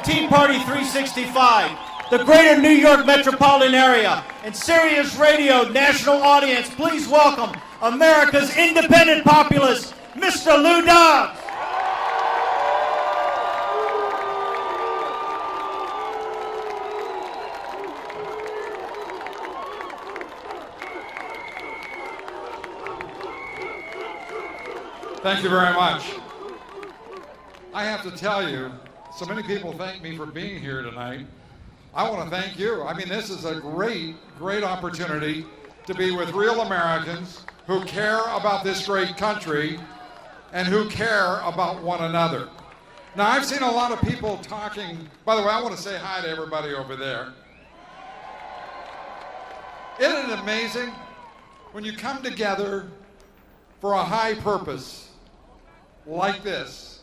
TeaParty365, the greater New York metropolitan area, and Sirius Radio national audience, please welcome America's independent populist, Mr. Lou Dobbs. Thank you very much. I have to tell you, so many people thank me for being here tonight. I want to thank you. I mean, this is a great, great opportunity to be with real Americans who care about this great country and who care about one another. Now, I've seen a lot of people talking. By the way, I want to say hi to everybody over there. Isn't it amazing when you come together for a high purpose like this?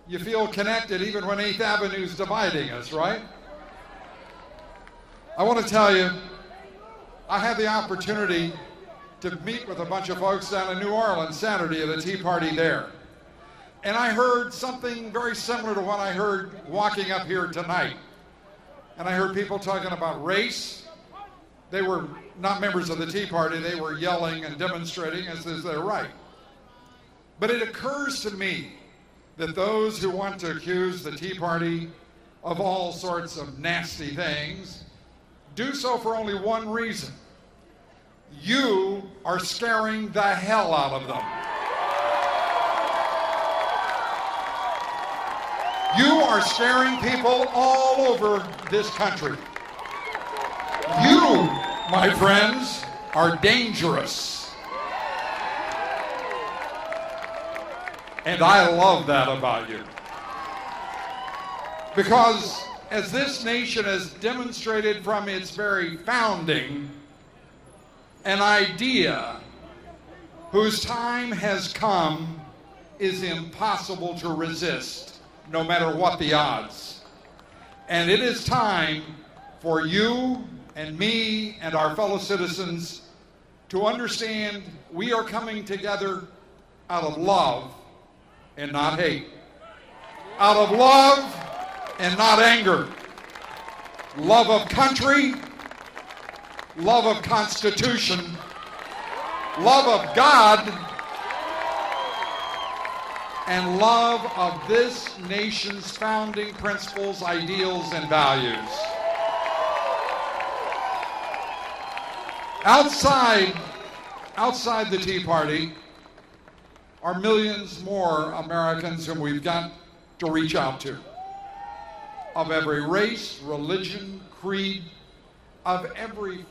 You feel connected even when 8th Avenue is dividing us, right? I want to tell you, I had the opportunity to meet with a bunch of folks down in New Orleans Saturday at a tea party there. And I heard something very similar to what I heard walking up here tonight. And I heard people talking about race. They were not members of the Tea Party. They were yelling and demonstrating, as is their right. But it occurs to me that those who want to accuse the Tea Party of all sorts of nasty things do so for only one reason. You are scaring the hell out of them. You are scaring people all over this country. You, my friends, are dangerous. And I love that about you. Because as this nation has demonstrated from its very founding, an idea whose time has come is impossible to resist, no matter what the odds. And it is time for you and me and our fellow citizens to understand we are coming together out of love and not hate. Out of love and not anger. Love of country, love of Constitution, love of God, and love of this nation's founding principles, ideals, and values. Outside the Tea Party are millions more Americans whom we've got to reach out to, of every race, religion, creed, of every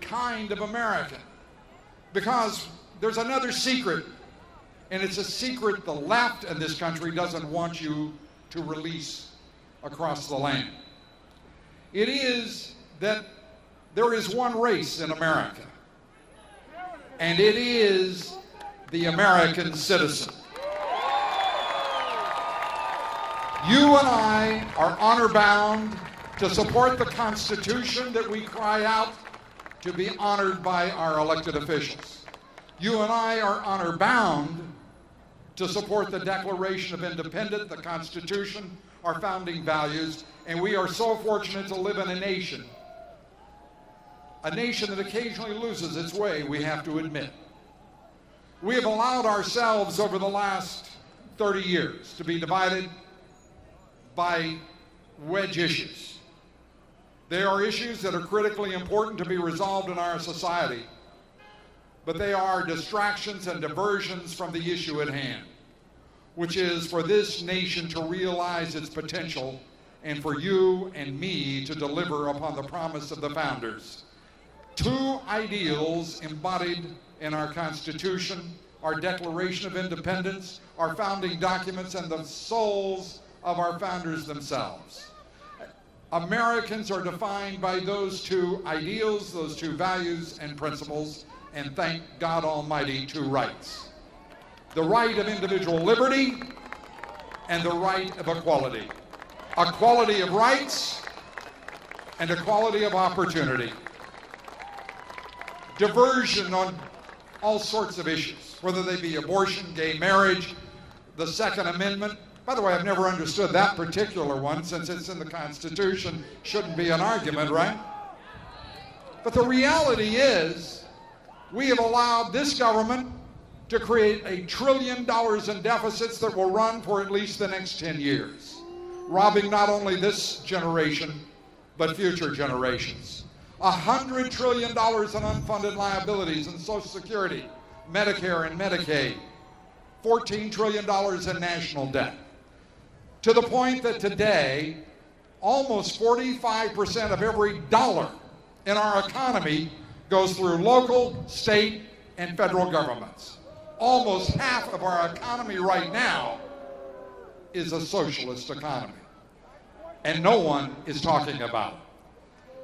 kind of American. Because there's another secret, and it's a secret the left in this country doesn't want you to release across the land. It is that there is one race in America, and it is the American citizen. You and I are honor-bound to support the Constitution that we cry out to be honored by our elected officials. You and I are honor-bound to support the Declaration of Independence, the Constitution, our founding values, and we are so fortunate to live in a nation that occasionally loses its way, we have to admit. We have allowed ourselves over the last 30 years to be divided by wedge issues. They are issues that are critically important to be resolved in our society, but they are distractions and diversions from the issue at hand, which is for this nation to realize its potential and for you and me to deliver upon the promise of the founders. Two ideals embodied in our Constitution, our Declaration of Independence, our founding documents, and the souls of our founders themselves. Americans are defined by those two ideals, those two values and principles, and thank God Almighty, two rights. The right of individual liberty and the right of equality. Equality of rights and equality of opportunity. Diversion on all sorts of issues, whether they be abortion, gay marriage, the Second Amendment, By the way, I've never understood that particular one, since it's in the Constitution. Shouldn't be an argument, right? But the reality is, we have allowed this government to create $1 trillion in deficits that will run for at least the next 10 years, robbing not only this generation, but future generations. $100 trillion in unfunded liabilities in Social Security, Medicare and Medicaid, $14 trillion in national debt. To the point that today, almost 45% of every dollar in our economy goes through local, state, and federal governments. Almost half of our economy right now is a socialist economy, and no one is talking about it.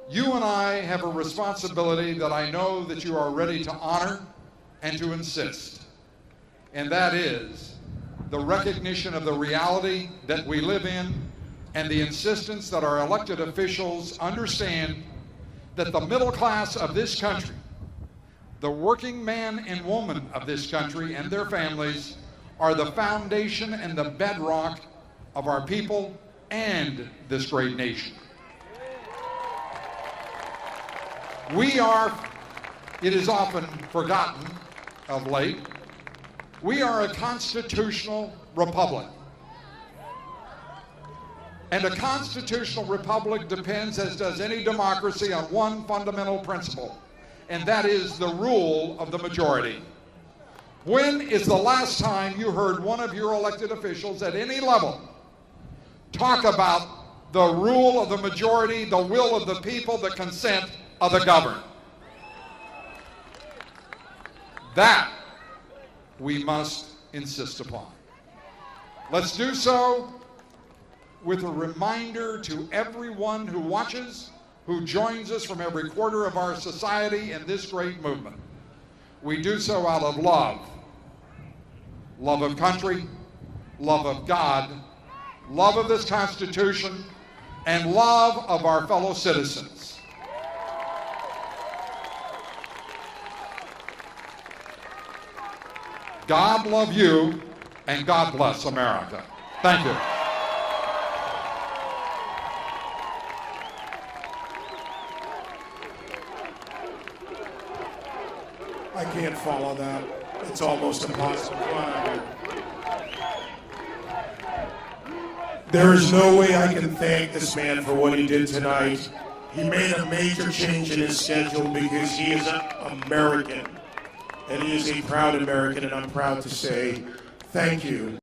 You and I have a responsibility that I know that you are ready to honor and to insist, and that is the recognition of the reality that we live in and the insistence that our elected officials understand that the middle class of this country, the working man and woman of this country and their families, are the foundation and the bedrock of our people and this great nation. It is often forgotten of late, we are a constitutional republic. And a constitutional republic depends, as does any democracy, on one fundamental principle, and that is the rule of the majority. When is the last time you heard one of your elected officials at any level talk about the rule of the majority, the will of the people, the consent of the governed? That we must insist upon. Let's do so with a reminder to everyone who watches, who joins us from every quarter of our society in this great movement. We do so out of love. Love of country, love of God, love of this Constitution, and love of our fellow citizens. God love you, and God bless America. Thank you. I can't follow that. It's almost impossible. There is no way I can thank this man for what he did tonight. He made a major change in his schedule because he is an American. And he is a proud American, and I'm proud to say thank you.